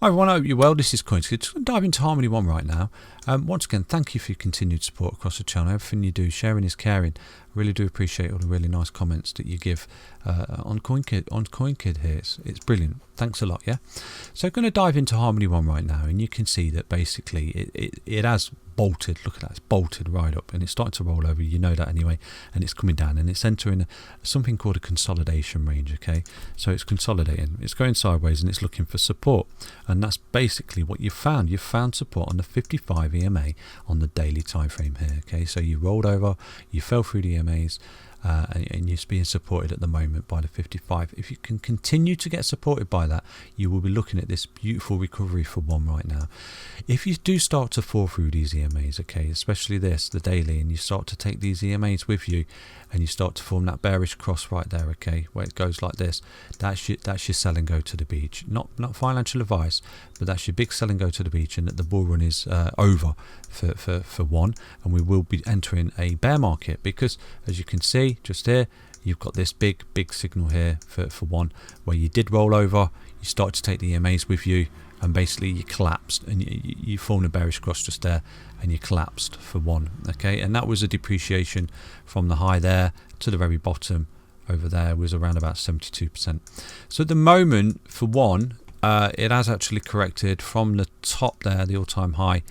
Hi everyone, I hope you're well. This is CoinsKid. Just going to dive into Harmony 1 right now. Once again, thank you for your continued support across the channel. Everything you do, sharing is caring. I really do appreciate all the really nice comments that you give on CoinsKid here. It's brilliant. Thanks a lot, yeah? So I'm going to dive into Harmony 1 right now, and you can see that basically it has bolted. Look at that, it's bolted right up, and it's starting to roll over. You know that anyway, and it's coming down, and it's entering something called a consolidation range, okay? So it's consolidating, it's going sideways, and it's looking for support, and that's basically what you've found. You've found support on the 55 EMA on the daily time frame here, okay? So you rolled over, you fell through the EMAs, and you're being supported at the moment by the 55. If you can continue to get supported by that, you will be looking at this beautiful recovery for one right now. If you do start to fall through these EMAs, okay, especially this, the daily, and you start to take these EMAs with you, and you start to form that bearish cross right there, okay, where it goes like this, that's your sell and go to the beach. Not financial advice, but that's your big sell and go to the beach, and that the bull run is over for one, and we will be entering a bear market, because as you can see just here, you've got this big signal here for one, where you did roll over, you start to take the EMAs with you, and basically you collapsed, and you formed a bearish cross just there, and you collapsed for one, okay? And that was a depreciation from the high there to the very bottom over there, was around about 72%. So at the moment, for one, it has actually corrected from the top there, the all-time high,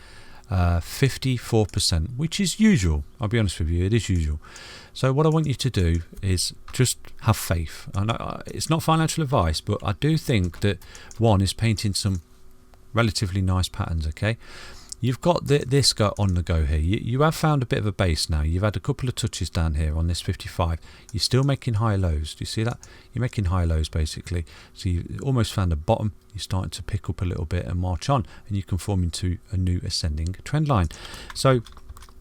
54%, which is usual. I'll be honest with you, it is usual. So what I want you to do is just have faith. And it's not financial advice, but I do think that one is painting some relatively nice patterns, okay? You've got this guy on the go here. You have found a bit of a base now. You've had a couple of touches down here on this 55. You're still making high lows. Do you see that? You're making high lows basically. So you almost found a bottom. You're starting to pick up a little bit and march on, and you can form into a new ascending trend line. So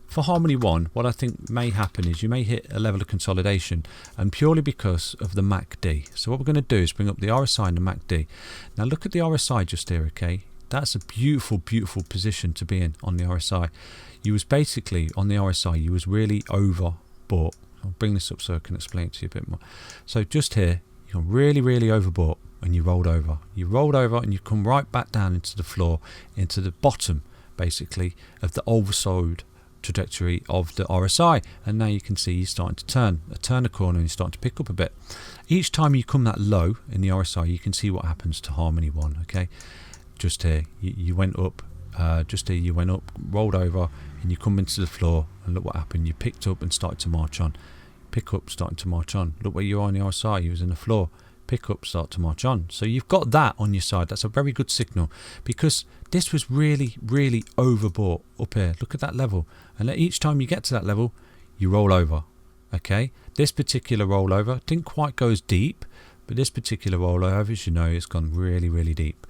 for Harmony 1, what I think may happen is you may hit a level of consolidation, and purely because of the MACD. So what we're going to do is bring up the RSI and the MACD. Now look at the RSI just here, okay? That's a beautiful position to be in on the RSI. You was basically on the RSI, you was really overbought. I'll bring this up so I can explain it to you a bit more. So just here, you're really overbought, and you rolled over. You rolled over and you come right back down into the floor, into the bottom basically of the oversold trajectory of the RSI, and now you can see you're starting to turn the corner, and you're starting to pick up a bit. Each time you come that low in the RSI, you can see what happens to Harmony 1, okay? Just here, you went up, just here you went up, rolled over, and you come into the floor, and look what happened. You picked up and started to march on. Pick up, starting to march on. Look where you are on the RSI, you was in the floor. Pick up, start to march on. So you've got that on your side. That's a very good signal, because this was really overbought up here. Look at that level, and each time you get to that level, you roll over, okay? This particular rollover didn't quite go as deep, but this particular rollover, as you know, it's gone really deep.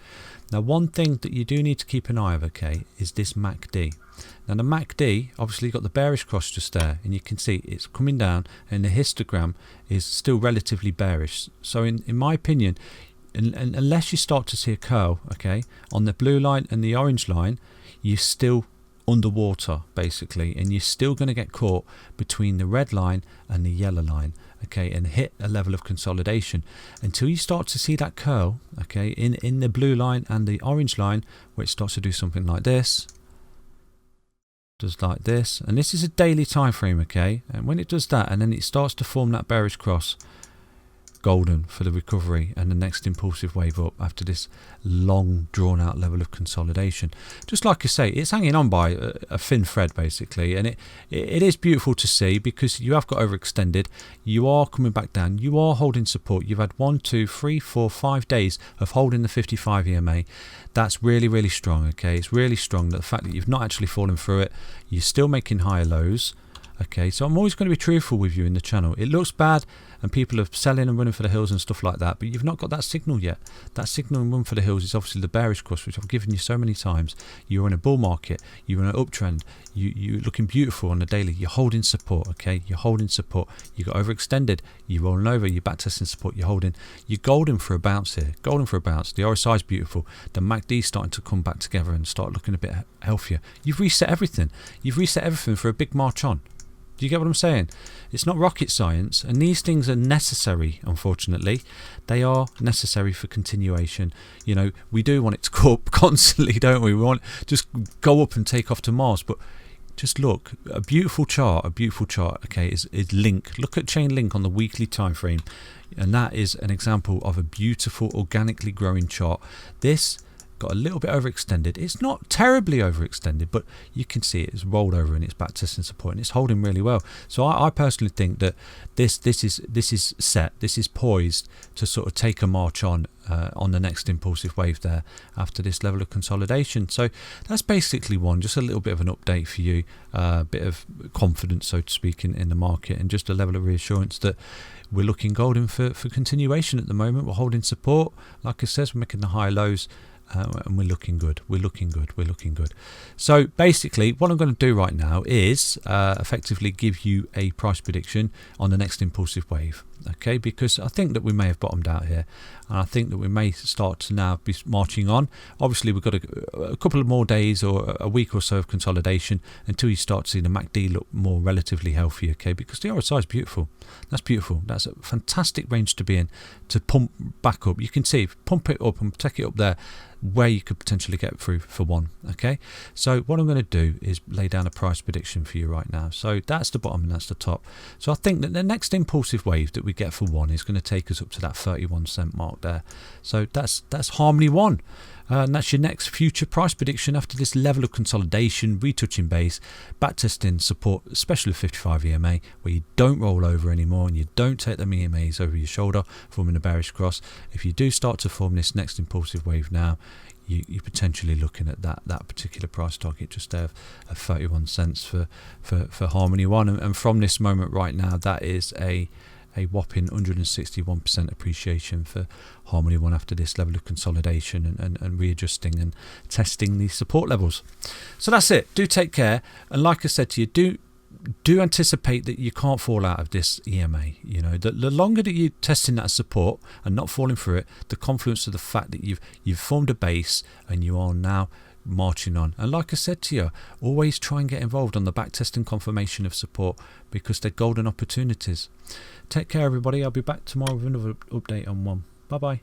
Now one thing that you do need to keep an eye of, okay, is this MACD. Now the MACD obviously got the bearish cross just there, and you can see it's coming down, and the histogram is still relatively bearish. So in my opinion, unless you start to see a curl, okay, on the blue line and the orange line, you're still underwater basically, and you're still going to get caught between the red line and the yellow line, okay, and hit a level of consolidation until you start to see that curl, okay, in the blue line and the orange line, where it starts to do something like this, does like this, and this is a daily time frame, okay, and when it does that, and then it starts to form that bearish cross, golden for the recovery and the next impulsive wave up after this long drawn out level of consolidation. Just like I say, it's hanging on by a thin thread basically, and it is beautiful to see, because you have got overextended, you are coming back down, you are holding support. You've had 1, 2, 3, 4, 5 days of holding the 55 EMA. That's really strong, okay? It's really strong that the fact that you've not actually fallen through it, you're still making higher lows. Okay, so I'm always going to be truthful with you in the channel. It looks bad and people are selling and running for the hills and stuff like that, but you've not got that signal yet. That signal and run for the hills is obviously the bearish cross, which I've given you so many times. You're in a bull market, you're in an uptrend, you're looking beautiful on the daily, you're holding support, okay? You're holding support. You got overextended, you're rolling over, you're back testing support, you're holding. You're golden for a bounce here, golden for a bounce. The RSI is beautiful. The MACD is starting to come back together and start looking a bit healthier. You've reset everything. You've reset everything for a big march on. Do you get what I'm saying? It's not rocket science, and these things are necessary. Unfortunately, they are necessary for continuation. You know, we do want it to go up constantly, don't we? We want it to just go up and take off to Mars, but just look, a beautiful chart, okay, is link. Look at chain link on the weekly time frame, and that is an example of a beautiful organically growing chart. This got a little bit overextended. It's not terribly overextended, but you can see it's rolled over and it's back testing support, and it's holding really well. So I personally think that this is set, this is poised to sort of take a march on the next impulsive wave there after this level of consolidation. So that's basically just a little bit of an update for you, a bit of confidence, so to speak, in the market, and just a level of reassurance that we're looking golden for continuation at the moment. We're holding support, like I said, we're making the high lows, and we're looking good. So basically what I'm going to do right now is effectively give you a price prediction on the next impulsive wave, okay, because I think that we may have bottomed out here, and I think that we may start to now be marching on. Obviously we've got a couple of more days or a week or so of consolidation until you start to see the MACD look more relatively healthy, okay, because the RSI is beautiful. That's a fantastic range to be in, to pump back up. You can see, pump it up and take it up there where you could potentially get through for one, okay. So what I'm going to do is lay down a price prediction for you right now. So that's the bottom and that's the top. So I think that the next impulsive wave that we get for one is going to take us up to that 31 cent mark there. So that's Harmony 1. And that's your next future price prediction after this level of consolidation, retouching base, backtesting support, especially 55 EMA, where you don't roll over anymore and you don't take them EMAs over your shoulder, forming a bearish cross. If you do start to form this next impulsive wave now, you're potentially looking at that particular price target just there of 31 cents for Harmony 1. And from this moment right now, that is a whopping 161% appreciation for Harmony 1 after this level of consolidation and readjusting and testing these support levels. So that's it. Do take care, and like I said to you, do anticipate that you can't fall out of this EMA. You know, the longer that you're testing that support and not falling through it, the confluence of the fact that you've formed a base and you are now marching on. And like I said to you, always try and get involved on the back testing confirmation of support, because they're golden opportunities. Take care, everybody. I'll be back tomorrow with another update on one. Bye bye.